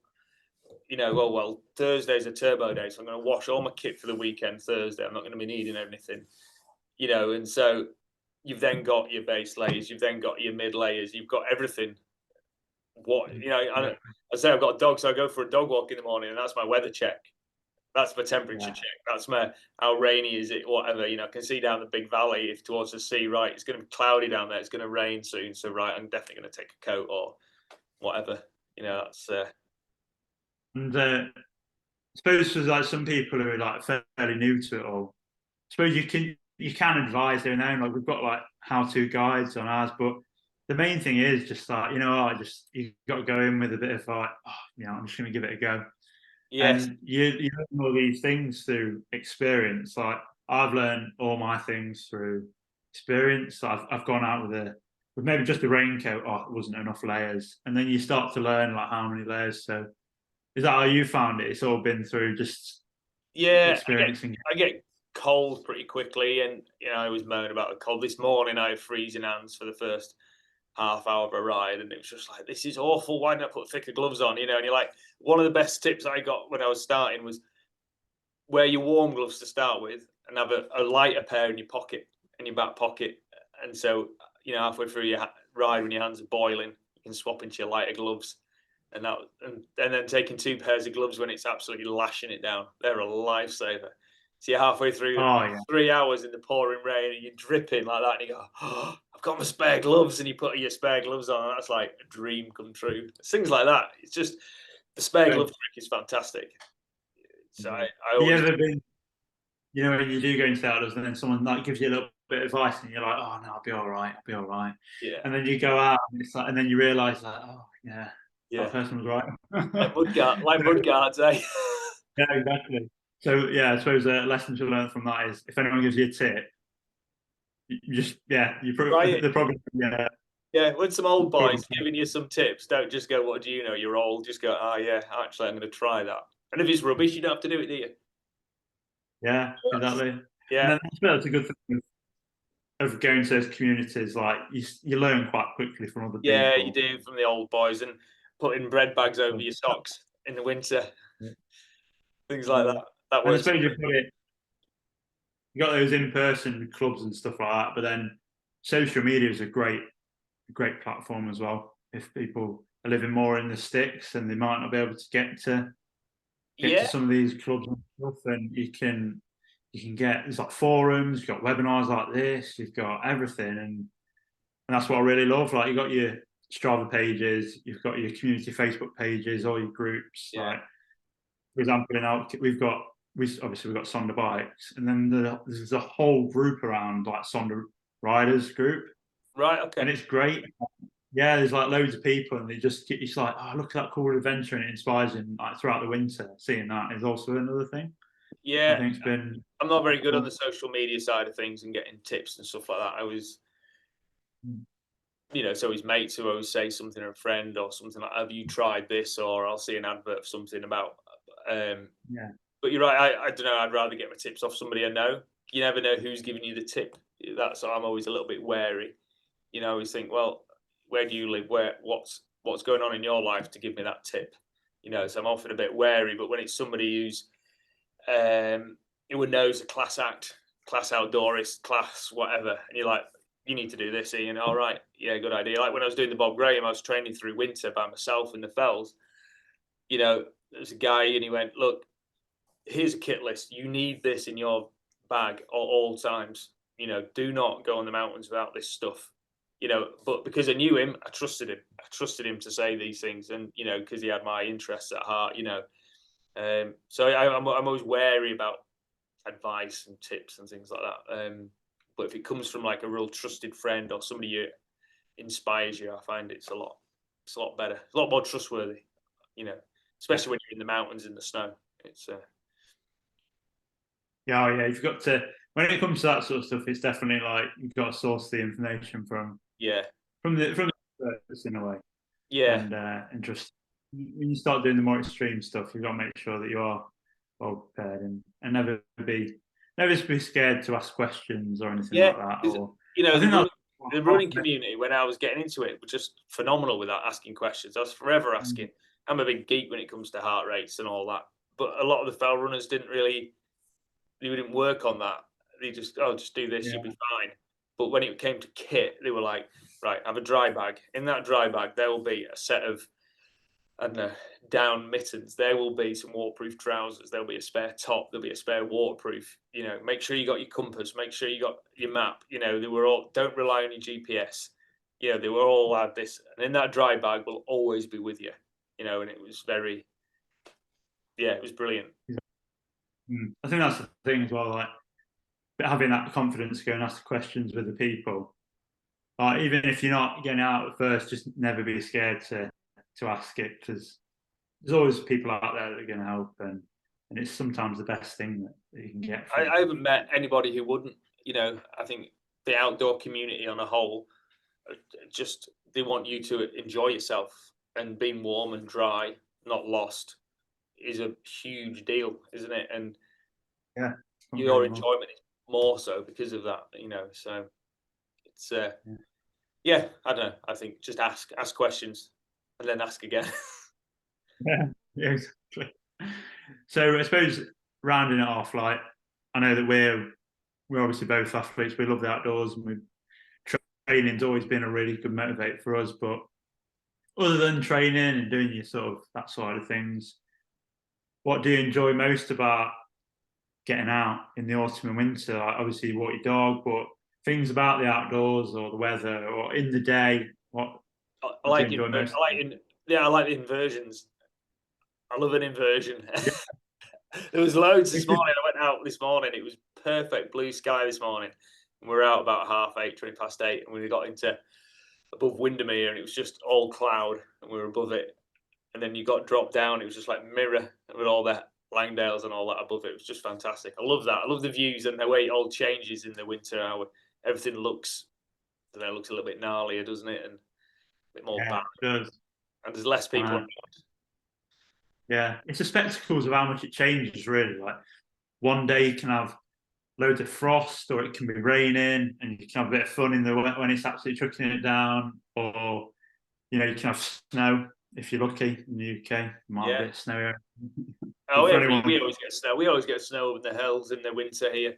Well, Thursday's a turbo day, so I'm going to wash all my kit for the weekend. Thursday, I'm not going to be needing anything. And so you've then got your base layers, you've then got your mid layers, you've got everything. Yeah, I say I've got a dog, so I go for a dog walk in the morning, and that's my weather check. That's my temperature yeah. check. That's my how rainy is it, whatever. I can see down the big valley if towards the sea, right, it's going to be cloudy down there. It's going to rain soon. So, right, I'm definitely going to take a coat or whatever. That's. And I suppose for like some people who are like fairly new to it all, I suppose you can advise there and then. Like we've got like how-to guides on ours, but the main thing is just like you got to go in with a bit of like I'm just going to give it a go. Yes. And you learn all these things through experience. Like I've learned all my things through experience. I've gone out with maybe just a raincoat. Oh, it wasn't enough layers, and then you start to learn like how many layers. So is that how you found it? It's all been through just Yeah, experiencing. I get cold pretty quickly, and I always moan about the cold. This morning, I had freezing hands for the first half hour of a ride, and it was just like, this is awful. Why didn't I put thicker gloves on? And you're like, one of the best tips I got when I was starting was wear your warm gloves to start with, and have a lighter pair in your pocket, in your back pocket. And so, halfway through your ride, when your hands are boiling, you can swap into your lighter gloves. And then taking two pairs of gloves when it's absolutely lashing it down, they're a lifesaver. So you're halfway through Oh yeah. 3 hours in the pouring rain and you're dripping like that, and you go, oh, I've got my spare gloves, and you put your spare gloves on, and that's like a dream come true. It's things like that. It's just the spare glove trick is fantastic. So I Have you always ever been, you know, when you do go into outdoors and then someone like gives you a little bit of advice and you're like, oh no, I'll be all right, I'll be all right. yeah, And then you go out and it's like, and then you realise like, oh yeah, that yeah. person was Like right. mud guards, eh? Yeah, exactly. So yeah, I suppose a lesson to learn from that is if anyone gives you a tip, you just Try it. they're probably yeah, Yeah, when some old probably boys giving you some tips, don't just go, "What do you know? You're old." Just go, "Ah, yeah, actually, I'm going to try that." And if it's rubbish, you don't have to do it, do you? yeah, That's, exactly. And yeah, then that's a good thing of going to those communities. Like you learn quite quickly from other yeah, you people. do from the old boys, and putting bread bags over your socks in the winter, things like Yeah. that. That And I works. suppose you got those in-person clubs and stuff like that, but then social media is a great platform as well. If people are living more in the sticks and they might not be able to get to Yeah, some of these clubs and stuff, and you can get there's like forums, you've got webinars like this, you've got everything, and that's what I really love. Like you've got your Strava pages, you've got your community Facebook pages, all your groups. yeah. Like for example, in Alpkit, we've got Sonder bikes, and then there's a whole group around like Sonder riders group, Right. and Okay. it's great. Yeah, there's like loads of people, and it's like, oh, look at that cool adventure, and it inspires you. And, like throughout the winter, seeing that is also another thing. I Yeah, think it's been I'm not very good on the social media side of things and getting tips and stuff like that. I was, so his mates who always say something, or a friend or something like, "Have you tried this?" Or I'll see an advert for something about. Um, yeah, but you're right. I don't know. I'd rather get my tips off somebody I know. You never know who's giving you the tip. That's why I'm always a little bit wary. I always think, well, where do you live? What's going on in your life to give me that tip? So I'm often a bit wary. But when it's somebody who knows a class act, class outdoorist, class whatever, and you're like, you need to do this, Ian. All right, yeah, good idea. Like when I was doing the Bob Graham, I was training through winter by myself in the fells. There's a guy and he went, look, here's a kit list. You need this in your bag at all times. Do not go on the mountains without this stuff. But because I knew him, I trusted him. I trusted him to say these things, and because he had my interests at heart. So I'm always wary about advice and tips and things like that. But if it comes from like a real trusted friend or somebody who inspires you, I find it's a lot better, a lot more trustworthy. yeah, Especially when you're in the mountains in the snow. It's yeah, oh, yeah. You've got to when it comes to that sort of stuff. It's definitely like you've got to source the information yeah, from the experts in a way, yeah. and just when you start doing the more extreme stuff, you've got to make sure that you are well prepared and never be scared to ask questions or anything Yeah, like that. because Or I the think that's running community when I was getting into it was just phenomenal with that asking questions. I was forever asking. I'm a big geek when it comes to heart rates and all that. But a lot of the fell runners they didn't work on that. They just do this, you'll yeah, be fine. But when it came to kit, they were like, right, have a dry bag. In that dry bag, there will be a set of, I don't know, down mittens. There will be some waterproof trousers. There'll be a spare top. There'll be a spare waterproof. Make sure you got your compass. Make sure you got your map. They were all, don't rely on your GPS. They were all had this, and in that dry bag will always be with you. And it was it was brilliant. I think that's the thing as well. Like having that confidence to go and ask questions with the people. Like even if you're not getting out at first, just never be scared to ask it because there's always people out there that are going to help, and it's sometimes the best thing that you can get from. I haven't met anybody who wouldn't. I think the outdoor community on a whole, just they want you to enjoy yourself, and being warm and dry, not lost, is a huge deal, isn't it? And Yeah, your enjoyment is more so because of that. So it's yeah, I don't know. I think just ask questions, and then ask again. yeah, exactly. So I suppose rounding it off, like I know that we're obviously both athletes. We love the outdoors, and training's always been a really good motivator for us. But other than training and doing your sort of that side of things, what do you enjoy most about getting out in the autumn and winter? Like, obviously, you walk your dog, but things about the outdoors or the weather or in the day, what I do you like enjoy most? I like the inversions. I love an inversion. Yeah. There was loads this morning. I went out this morning. It was perfect blue sky this morning. And we were out about 8:30, 8:20, and we got into above Windermere, and it was just all cloud, and we were above it. And then you got dropped down. It was just like mirror with all the Langdales and all that above it. It was just fantastic. I love that. I love the views and the way it all changes in the winter. How everything looks, looks a little bit gnarlier, doesn't it? And a bit more Yeah, barren. it does. And there's less people around. Yeah, it's the spectacles of how much it changes, really. Like one day you can have loads of frost, or it can be raining, and you can have a bit of fun in the when it's absolutely chucking it down, or you can have snow if you're lucky in the UK. It might have a bit of snow. Oh, we always get snow. We always get snow in the hills in the winter here.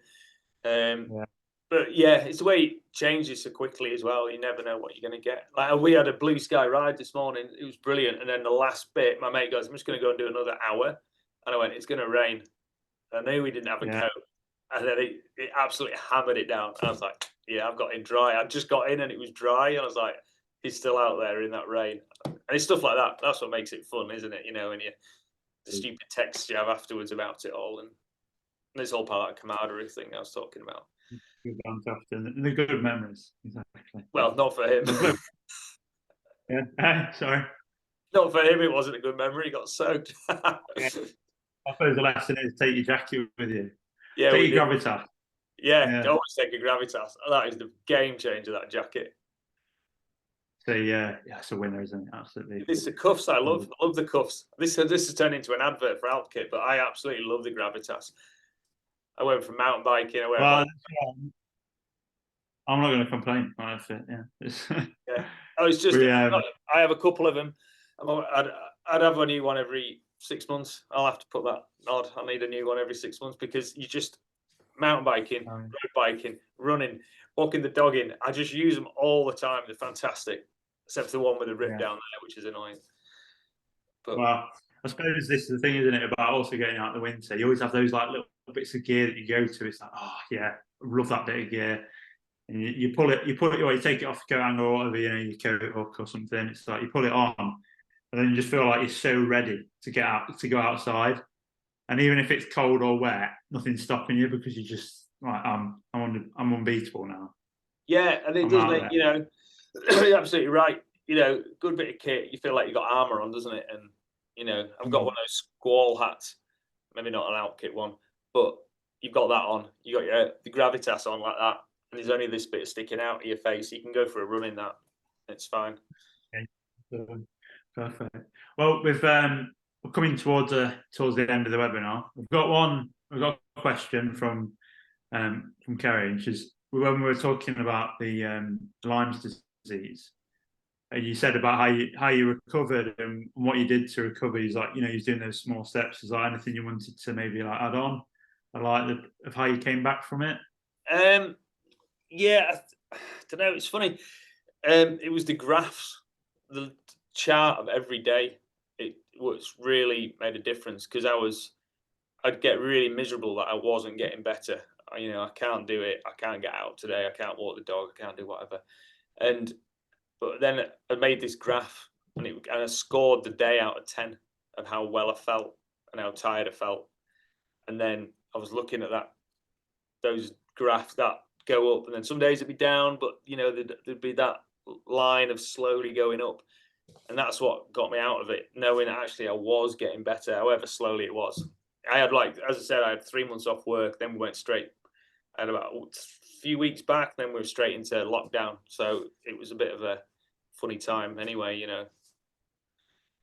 But yeah, it's the way it changes so quickly as well. You never know what you're going to get. Like we had a blue sky ride this morning. It was brilliant. And then the last bit, my mate goes, "I'm just going to go and do another hour." And I went, "It's going to rain." I knew we didn't have a coat. And then it absolutely hammered it down. And I was like, "Yeah, I've got in dry." I just got in and it was dry. And I was like, "He's still out there in that rain." And it's stuff like that. That's what makes it fun, isn't it? When the stupid texts you have afterwards about it all. And it's all part of that camaraderie thing I was talking about. And the good memories, exactly. Well, not for him. Yeah, sorry. Not for him. It wasn't a good memory. He got soaked. I suppose the lesson is take your jacket with you. Yeah, take your gravitas. Yeah, always take a gravitas. That is the game changer. That jacket. So yeah, it's a winner, isn't it? Absolutely. It's the cuffs I love. I love the cuffs. This has turned into an advert for Alpkit, but I absolutely love the gravitas. I went from mountain biking. I'm not going to complain. Yeah. Oh, it's just I have a couple of them. I'd have a new one every 6 months. I'll have to put that nod. I need a new one every 6 months because you just mountain biking, road biking, running, walking the dog in. I just use them all the time. They're fantastic, except for the one with the rip down there, which is annoying. But well, I suppose this is the thing, isn't it, about also getting out in the winter? You always have those like little bits of gear that you go to. It's like, oh yeah, I love that bit of gear. And you pull it, or you take it off your coat hanger or whatever, your coat hook or something. It's like you pull it on, and then you just feel like you're so ready to get out, to go outside. And even if it's cold or wet, nothing's stopping you because you just like I'm unbeatable now. Yeah, and it does make you're absolutely right. Good bit of kit. You feel like you got armor on, doesn't it? And I've got one of those squall hats. Maybe not an Alpkit one, but you've got that on. You got the gravitas on like that. And there's only this bit sticking out of your face. You can go for a run in that. It's fine. Okay. Perfect. Well, we're coming towards the end of the webinar. We've got a question from Kerry, which is when we were talking about the Lyme's disease. You said about how you recovered and what you did to recover. He's like, you're doing those small steps. Is there anything you wanted to maybe like add on? Of how you came back from it? Yeah, I don't know. It's funny. It was the graphs, the chart of every day. It was really made a difference because I'd get really miserable that I wasn't getting better. I can't do it. I can't get out today. I can't walk the dog. I can't do whatever. But then I made this graph and I scored the day out of 10 of how well I felt and how tired I felt. And then I was looking at those graphs that go up, and then some days it'd be down, but there'd be that line of slowly going up, and that's what got me out of it, knowing actually I was getting better, however slowly it was. I had, as I said, I had 3 months off work, then we went straight. I had about a few weeks back, then we were straight into lockdown, so it was a bit of a funny time anyway,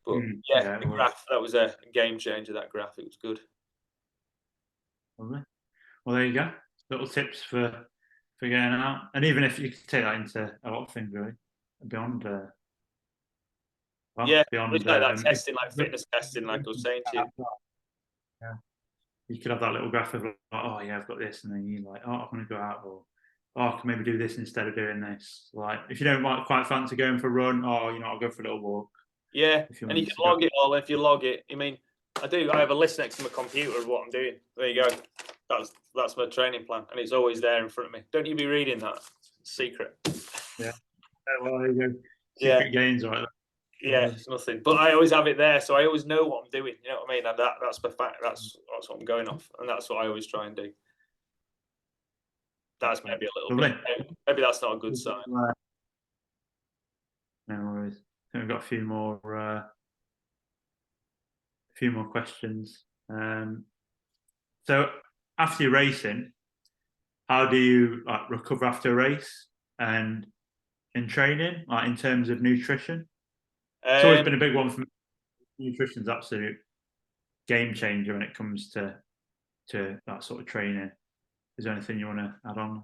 But the graph, that was a game changer. That graph, it was good. Lovely. Well, there you go. Little tips for getting out, and even if you could take that into a lot of things, really, beyond. Beyond that testing, like fitness testing, like I was saying to you. Yeah, you could have that little graph of like, oh yeah, I've got this, and then you're like, oh, I'm going to go out, or oh, I can maybe do this instead of doing this. Like if you don't quite fancy going for a run, or I'll go for a little walk. Yeah, and you can log it all. If you log it, I have a list next to my computer of what I'm doing. There you go. That's my training plan, and it's always there in front of me. Don't you be reading that? Secret. Yeah. Well, there you go. Yeah. Secret gains, right? Yeah, it's nothing. But I always have it there, so I always know what I'm doing. You know what I mean? And that's the fact. That's what I'm going off, and that's what I always try and do. That's maybe a little Lovely. bit. Maybe that's not a good sign. No worries. I think we've got a few more questions. So after your racing, how do you recover after a race and in training, like in terms of nutrition? It's always been a big one for me. Nutrition's absolute game changer when it comes to that sort of training. Is there anything you want to add on?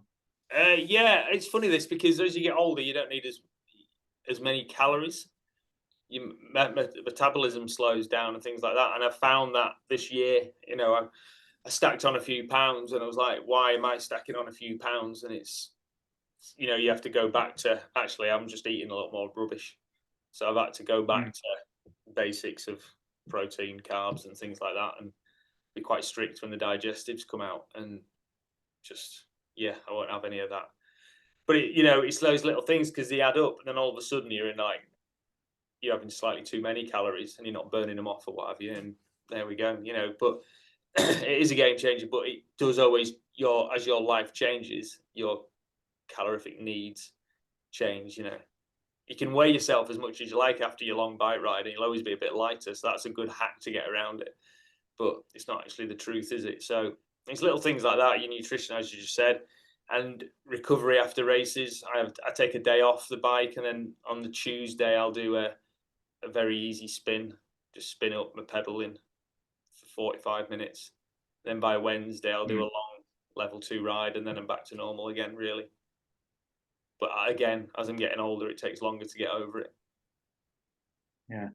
Yeah, it's funny this, because as you get older, you don't need as many calories. Your metabolism slows down and things like that. And I found that this year, you know, I stacked on a few pounds, and I was like, why am I stacking on a few pounds? And it's, you know, you have to go back to, actually, I'm just eating a lot more rubbish. So I've had to go back to basics of protein, carbs, and things like that, and be quite strict when the digestives come out. And just, yeah, I won't have any of that. But you know, it's those little things, because they add up, and then all of a sudden you're having slightly too many calories, and you're not burning them off or what have you. And there we go, you know. But it is a game changer. But it does always, as your life changes, your calorific needs change. You know, you can weigh yourself as much as you like after your long bike ride, and you'll always be a bit lighter. So that's a good hack to get around it. But it's not actually the truth, is it? So it's little things like that. Your nutrition, as you just said, and recovery after races. I take a day off the bike, and then on the Tuesday I'll do a very easy spin, just spin up my pedal in for 45 minutes. Then by Wednesday I'll do a long level 2 ride, and then I'm back to normal again, really. But again, as I'm getting older, it takes longer to get over it. Yeah.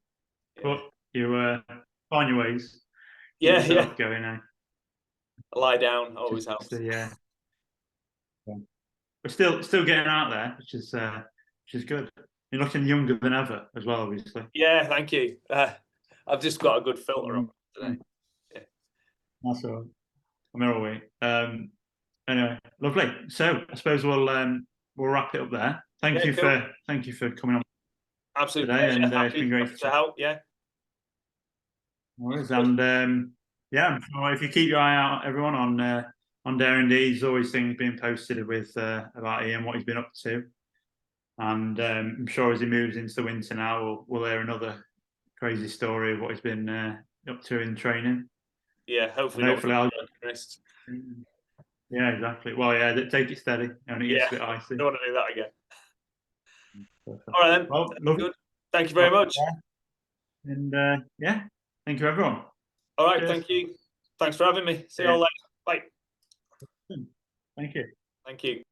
But you find your ways. Yeah. Going now. Lie down always helps. Yeah. We're still getting out there, which is good. You're looking younger than ever as well, obviously. Yeah, thank you. I've just got a good filter on today. Yeah. That's all right. I'm all right. Anyway, lovely. So I suppose we'll wrap it up there. Thank you for coming on. Absolutely. Today, and it's been great to help. Yeah. No worries. And yeah, I'm sure if you keep your eye out, everyone, on Daring Deeds, always things being posted with about Ian, what he's been up to. And I'm sure as he moves into the winter now, we'll hear another crazy story of what he's been up to in training. Yeah, hopefully I'll. Yeah, exactly. Well, yeah, take it steady, and it gets a bit icy. Don't want to do that again. Perfect. All right then. Well, good. Thank you very much. And yeah, thank you, everyone. All right, thank you. Thanks for having me. See you all later. Bye. Thank you. Thank you.